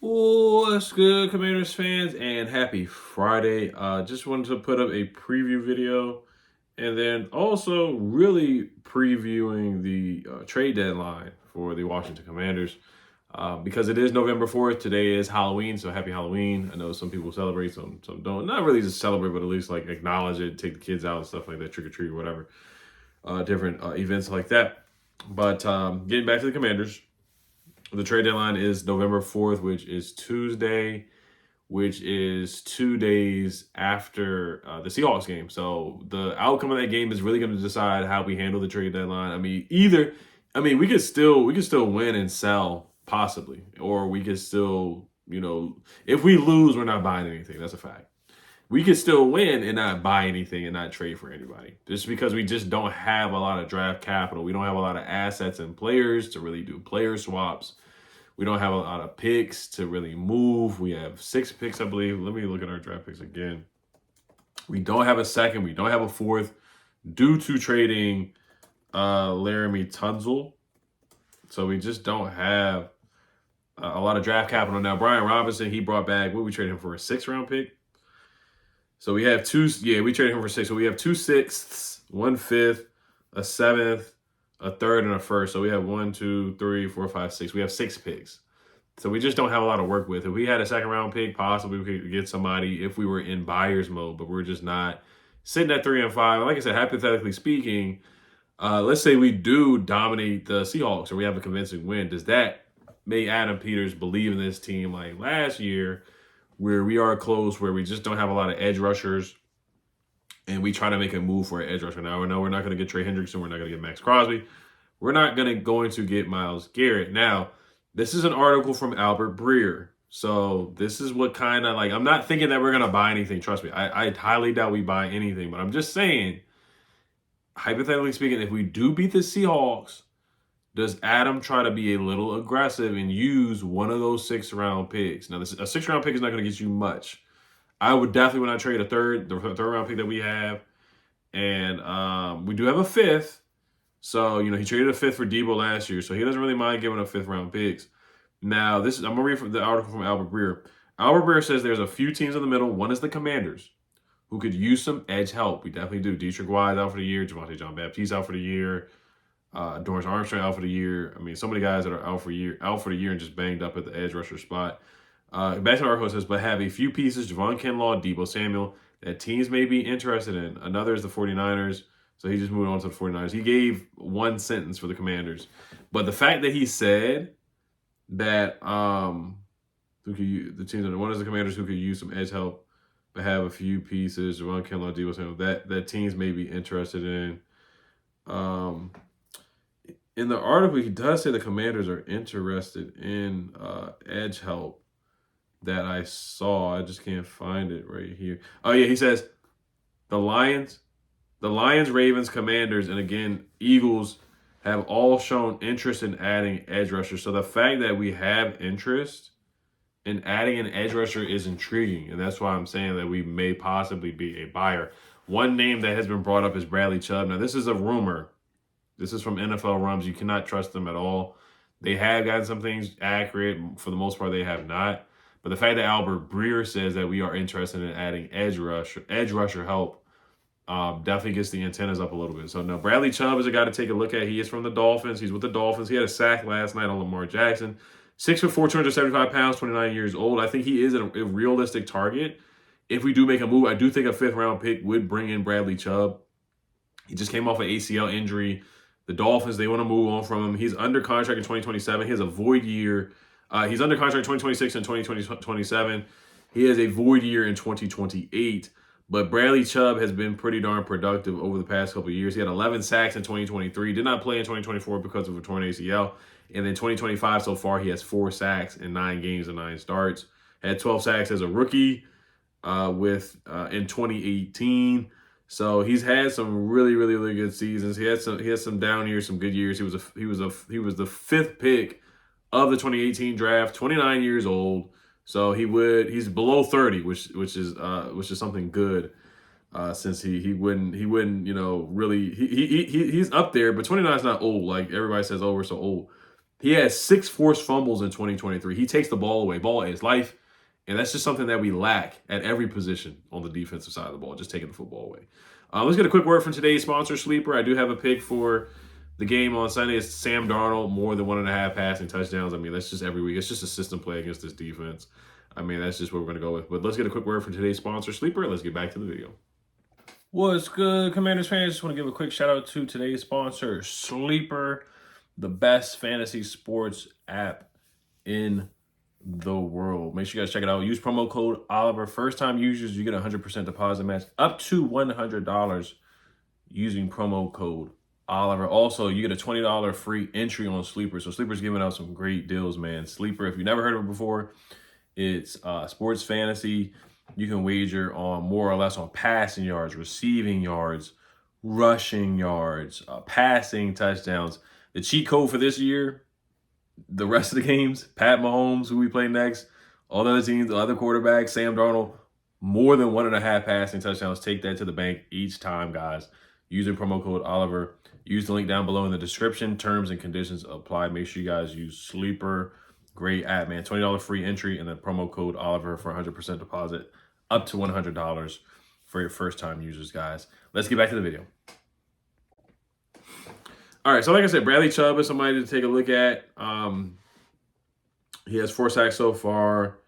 What's good, Commanders fans, and happy Friday. Just wanted to put up a preview video and then also really previewing the trade deadline for the Washington Commanders because it is November 4th. Today is Halloween, so happy Halloween. I know some people celebrate, some don't. Not really just celebrate, but at least like acknowledge it, take the kids out and stuff like that, trick or treat or whatever, different events like that. But getting back to the Commanders. The trade deadline is November 4th, which is Tuesday, which is 2 days after the Seahawks game. So the outcome of that game is really going to decide how we handle the trade deadline. We could still win and sell possibly, or we could still, if we lose, we're not buying anything. That's a fact. We could still win and not buy anything and not trade for anybody. Just because we just don't have a lot of draft capital. We don't have a lot of assets and players to really do player swaps. We don't have a lot of picks to really move. We have 6 picks, I believe. Let me look at our draft picks again. We don't have a second. We don't have a fourth due to trading Laramie Tunzel. So we just don't have a lot of draft capital. Now, Brian Robinson, he brought back, what we traded him for, a 6th-round pick? So we have we traded him for 6. So we have 2 sixths, 1 fifth, a 7th, a 3rd, and a 1st. So we have 1, 2, 3, 4, 5, 6. We have 6 picks. So we just don't have a lot to work with. If we had a 2nd-round pick, possibly we could get somebody if we were in buyer's mode, but we're just not sitting at 3 and 5. Like I said, hypothetically speaking, let's say we do dominate the Seahawks or we have a convincing win. Does that make Adam Peters believe in this team like last year, where we are close, where we just don't have a lot of edge rushers, and we try to make a move for an edge rusher? Now, we know we're not going to get Trey Hendrickson. We're not going to get Max Crosby. We're not going to get Myles Garrett. Now, this is an article from Albert Breer. So this is what kind of, like, I'm not thinking that we're going to buy anything. Trust me. I highly doubt we buy anything. But I'm just saying, hypothetically speaking, if we do beat the Seahawks, does Adam try to be a little aggressive and use one of those 6th-round picks? Now, a 6th-round pick is not going to get you much. I would definitely want to trade the third-round pick that we have. And we do have a 5th. So, he traded a 5th for Debo last year. So he doesn't really mind giving up 5th-round picks. Now, I'm going to read from the article from Albert Breer. Albert Breer says there's a few teams in the middle. One is the Commanders, who could use some edge help. We definitely do. Dietrich Wise out for the year. Javonte John Baptiste out for the year. Dorrance Armstrong out for the year. I mean, so many guys that are out for the year and just banged up at the edge rusher spot. Back to the article says, but have a few pieces, Javon Kinlaw, Debo Samuel, that teams may be interested in. Another is the 49ers. So he just moved on to the 49ers. He gave one sentence for the Commanders. But the fact that he said that one is the Commanders who could use some edge help, but have a few pieces, Javon Kinlaw, Debo Samuel, that teams may be interested in. In the article, he does say the Commanders are interested in edge help that I saw. I just can't find it right here. Oh, yeah, he says the Lions, Ravens, Commanders, and again, Eagles have all shown interest in adding edge rushers. So the fact that we have interest in adding an edge rusher is intriguing, and that's why I'm saying that we may possibly be a buyer. One name that has been brought up is Bradley Chubb. Now, this is a rumor. This is from NFL Rums. You cannot trust them at all. They have gotten some things accurate. For the most part, they have not. But the fact that Albert Breer says that we are interested in adding edge rusher help definitely gets the antennas up a little bit. So, no, Bradley Chubb is a guy to take a look at. He is from the Dolphins. He's with the Dolphins. He had a sack last night on Lamar Jackson. 6'4", 275 pounds, 29 years old. I think he is a realistic target. If we do make a move, I do think a 5th-round pick would bring in Bradley Chubb. He just came off an ACL injury. The Dolphins, they want to move on from him. He's under contract in 2027. He has a void year. He's under contract in 2026 and 2027. He has a void year in 2028. But Bradley Chubb has been pretty darn productive over the past couple of years. He had 11 sacks in 2023. Did not play in 2024 because of a torn ACL. And then 2025 so far, he has 4 sacks in 9 games and 9 starts. Had 12 sacks as a rookie in 2018. So he's had some really, really, really good seasons. He has some down years, some good years. He was the 5th pick of the 2018 draft, 29 years old. So he's below 30, which is something good. Since he wouldn't really he's up there, but 29 is not old. Like everybody says, oh, we're so old. He has 6 forced fumbles in 2023. He takes the ball away. Ball is life. And that's just something that we lack at every position on the defensive side of the ball, just taking the football away. Let's get a quick word from today's sponsor, Sleeper. I do have a pick for the game on Sunday. It's Sam Darnold, more than 1.5 passing touchdowns. I mean, that's just every week. It's just a system play against this defense. I mean, that's just what we're going to go with. But let's get a quick word from today's sponsor, Sleeper. Let's get back to the video. What's good, Commanders fans? Just want to give a quick shout out to today's sponsor, Sleeper, the best fantasy sports app in the world. Make sure you guys check it out. Use promo code Oliver. First time users, you get a 100% deposit match up to $100 using promo code Oliver. Also, you get a $20 free entry on Sleeper. So Sleeper's giving out some great deals, man. Sleeper, if you've never heard of it before, it's sports fantasy. You can wager on more or less on passing yards, receiving yards, rushing yards, passing touchdowns. The cheat code for this year, the rest of the games, Pat Mahomes, who we play next, all the other teams, the other quarterbacks, Sam Darnold, more than 1.5 passing touchdowns. Take that to the bank each time, guys. Using promo code Oliver. Use the link down below in the description. Terms and conditions apply. Make sure you guys use Sleeper. Great app, man. $20 free entry and then promo code Oliver for 100% deposit up to $100 for your first time users, guys. Let's get back to the video. All right, so like I said, Bradley Chubb is somebody to take a look at. He has 4 sacks so far.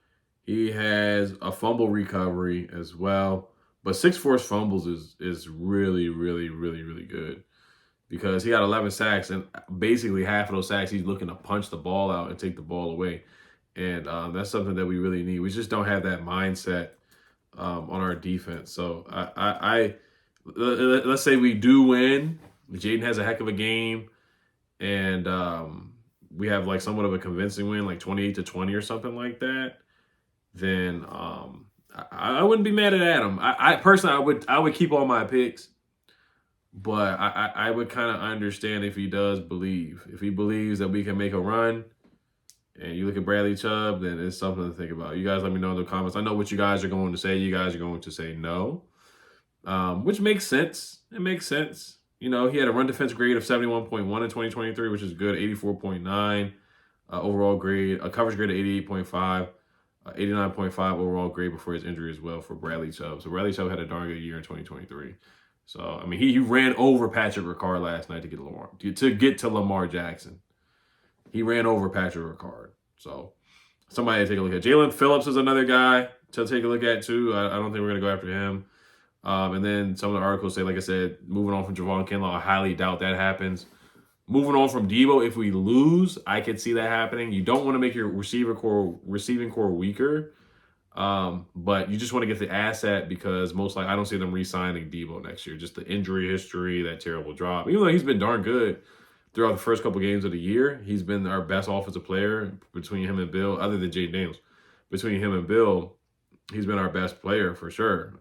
He has a fumble recovery as well. But 6 forced fumbles is really, really, really, really good because he got 11 sacks, and basically half of those sacks he's looking to punch the ball out and take the ball away. And that's something that we really need. We just don't have that mindset on our defense. So let's say we do win. Jaden has a heck of a game, and we have like somewhat of a convincing win, like 28-20 or something like that. Then I wouldn't be mad at Adam. I personally, I would keep all my picks, but I would kind of understand if he does believe. If he believes that we can make a run, and you look at Bradley Chubb, then it's something to think about. You guys let me know in the comments. I know what you guys are going to say. You guys are going to say no, which makes sense. It makes sense. You know, he had a run defense grade of 71.1 in 2023, which is good, 84.9 overall grade, a coverage grade of 88.5, 89.5 overall grade before his injury as well for Bradley Chubb. So Bradley Chubb had a darn good year in 2023. So, I mean, he ran over Patrick Ricard last night to get to Lamar Jackson. He ran over Patrick Ricard. So, somebody to take a look at. Jalen Phillips is another guy to take a look at, too. I don't think we're going to go after him. And then some of the articles say, like I said, moving on from Javon Kinlaw, I highly doubt that happens. Moving on from Debo, if we lose, I could see that happening. You don't want to make your receiving core weaker, but you just want to get the asset because most likely I don't see them re-signing Debo next year. Just the injury history, that terrible drop. Even though he's been darn good throughout the first couple games of the year, he's been our best offensive player between him and Bill, other than Jaden Daniels. Between him and Bill, he's been our best player for sure.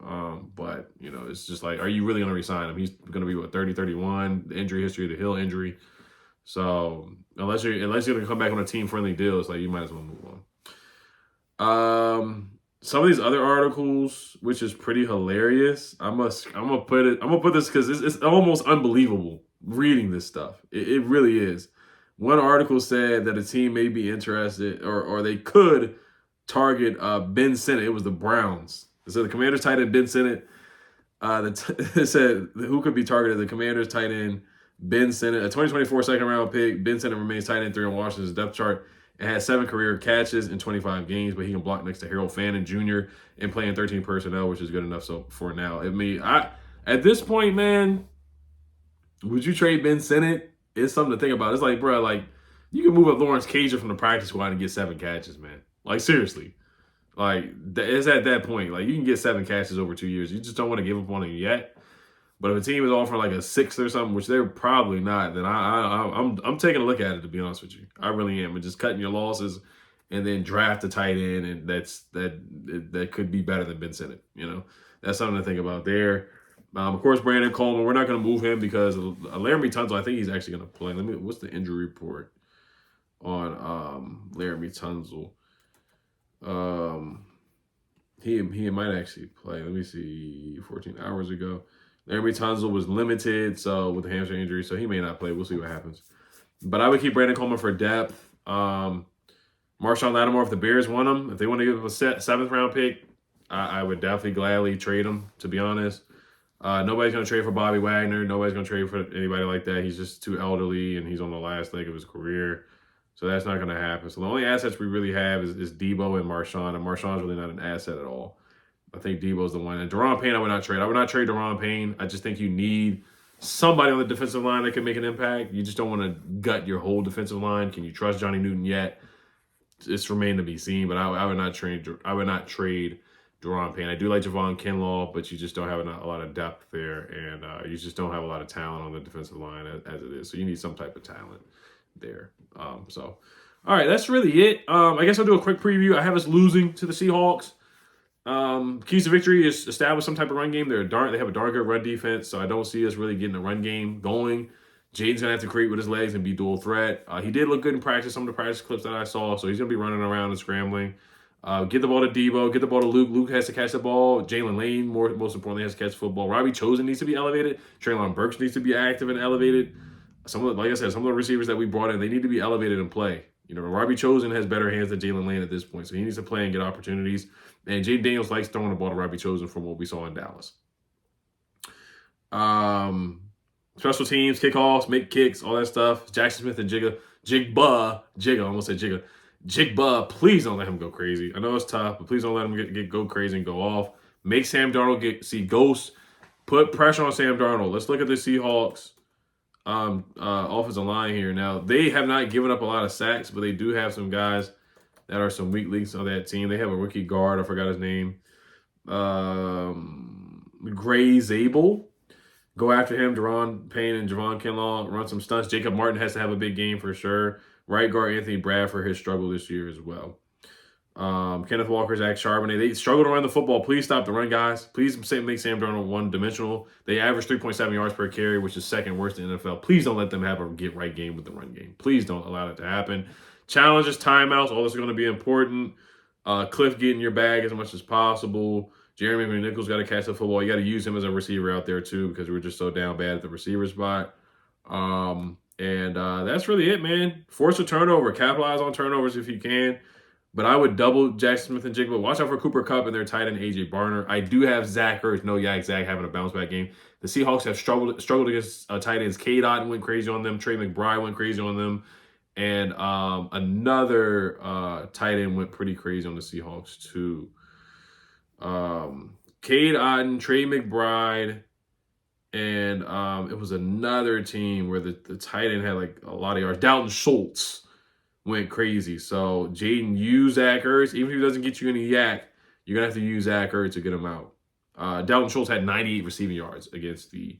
But, you know, it's just like, are you really going to resign him? He's going to be, 30, 31, the injury history, the Hill injury. So unless you're going to come back on a team-friendly deal, it's like you might as well move on. Some of these other articles, which is pretty hilarious, I'm gonna put this because it's almost unbelievable reading this stuff. It really is. One article said that a team may be interested or they could target Ben Sinnott. It was the Browns. So the Commanders tight end Ben Sinnott. It said who could be targeted. The Commanders tight end Ben Sinnott, a 2024 second-round pick. Ben Sinnott remains tight end 3 on Washington's depth chart and has 7 career catches in 25 games, but he can block next to Harold Fannin Jr. and play in 13 personnel, which is good enough so for now. I mean, at this point, man, would you trade Ben Sinnott? It's something to think about. It's like, bro, like you can move up Lawrence Cager from the practice squad and get 7 catches, man. Like seriously, like it's at that point. Like you can get 7 catches over 2 years. You just don't want to give up on him yet. But if a team is offering like a 6th or something, which they're probably not, then I'm taking a look at it, to be honest with you. I really am. And just cutting your losses and then draft a tight end, and that could be better than Ben Sinnott. You know, that's something to think about there. Of course, Brandon Coleman, we're not going to move him because Laramie Tunsil, I think he's actually going to play. What's the injury report on Laramie Tunsil? He might actually play. Let me see, 14 hours ago. Laramie Tunsil was limited, so with the hamstring injury, so he may not play. We'll see what happens. But I would keep Brandon Coleman for depth. Marshawn Lattimore, if the Bears want him, if they want to give him a 7th-round pick, I would definitely gladly trade him, to be honest. Nobody's going to trade for Bobby Wagner. Nobody's going to trade for anybody like that. He's just too elderly, and he's on the last leg of his career. So that's not going to happen. So the only assets we really have is Debo and Marshawn, and Marshawn's really not an asset at all. I think Debo's the one. And Daron Payne, I would not trade. I would not trade Daron Payne. I just think you need somebody on the defensive line that can make an impact. You just don't want to gut your whole defensive line. Can you trust Johnny Newton yet? It's remained to be seen, but I would not trade. I would not trade Daron Payne. I do like Javon Kinlaw, but you just don't have a lot of depth there, and you just don't have a lot of talent on the defensive line as it is. So you need some type of talent there. So, all right, that's really it. I guess I'll do a quick preview. I have us losing to the Seahawks. Keys to victory is establish some type of run game. They have a darn good run defense, so I don't see us really getting a run game going. Jaden's going to have to create with his legs and be dual threat. He did look good in practice, some of the practice clips that I saw, so he's going to be running around and scrambling. Get the ball to Debo. Get the ball to Luke. Luke has to catch the ball. Jalen Lane, most importantly, has to catch football. Robbie Chosen needs to be elevated. Treylon Burks needs to be active and elevated. Like I said, some of the receivers that we brought in, they need to be elevated and play. Robbie Chosen has better hands than Jalen Lane at this point, so he needs to play and get opportunities. And Jaden Daniels likes throwing the ball to Robbie Chosen from what we saw in Dallas. Special teams, kickoffs, make kicks, all that stuff. Jackson Smith and Jigba, I almost said Jigba, please don't let him go crazy. I know it's tough, but please don't let him go crazy and go off. Make Sam Darnold see ghosts. Put pressure on Sam Darnold. Let's look at the Seahawks offensive line here. Now, they have not given up a lot of sacks, but they do have some guys that are some weak links on that team. They have a rookie guard. I forgot his name. Gray Zabel. Go after him. Daron Payne and Javon Kinlaw run some stunts. Jacob Martin has to have a big game for sure. Right guard Anthony Bradford has struggled this year as well. Kenneth Walker, Zach Charbonnet. They struggle to run the football. Please stop the run, guys. Please make Sam Darnold one-dimensional. They average 3.7 yards per carry, which is second worst in the NFL. Please don't let them have a get-right game with the run game. Please don't allow that to happen. Challenges, timeouts, all this is going to be important. Cliff, get in your bag as much as possible. Jeremy McNichols got to catch the football. You got to use him as a receiver out there, too, because we're just so down bad at the receiver spot. That's really it, man. Force a turnover. Capitalize on turnovers if you can. But I would double Jackson Smith and Jigba. Watch out for Cooper Kupp and their tight end, A.J. Barner. I do have Zach Ertz. No, Zach having a bounce-back game. The Seahawks have struggled against tight ends. Cade Otton went crazy on them. Trey McBride went crazy on them. And another tight end went pretty crazy on the Seahawks, too. Cade Otton, Trey McBride, and it was another team where the tight end had like a lot of yards. Dalton Schultz went crazy. So Jaden, use Zach Ertz. Even if he doesn't get you any yak, you're going to have to use Zach Ertz to get him out. Dalton Schultz had 98 receiving yards against the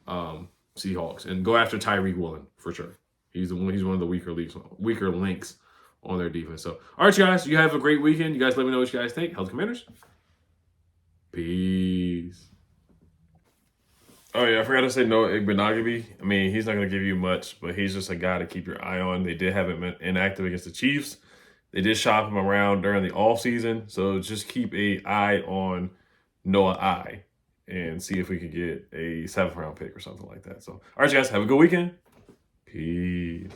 Seahawks. And go after Tyreek Woolen for sure. He's one of the weaker links on their defense. So, all right, you guys, you have a great weekend. You guys let me know what you guys think. Health Commanders. Peace. Oh, yeah, I forgot to say Noah Igbenogany. I mean, he's not going to give you much, but he's just a guy to keep your eye on. They did have him inactive against the Chiefs. They did shop him around during the offseason, so just keep an eye on Noah I and see if we could get a 7th-round pick or something like that. So, all right, you guys, have a good weekend. Peace.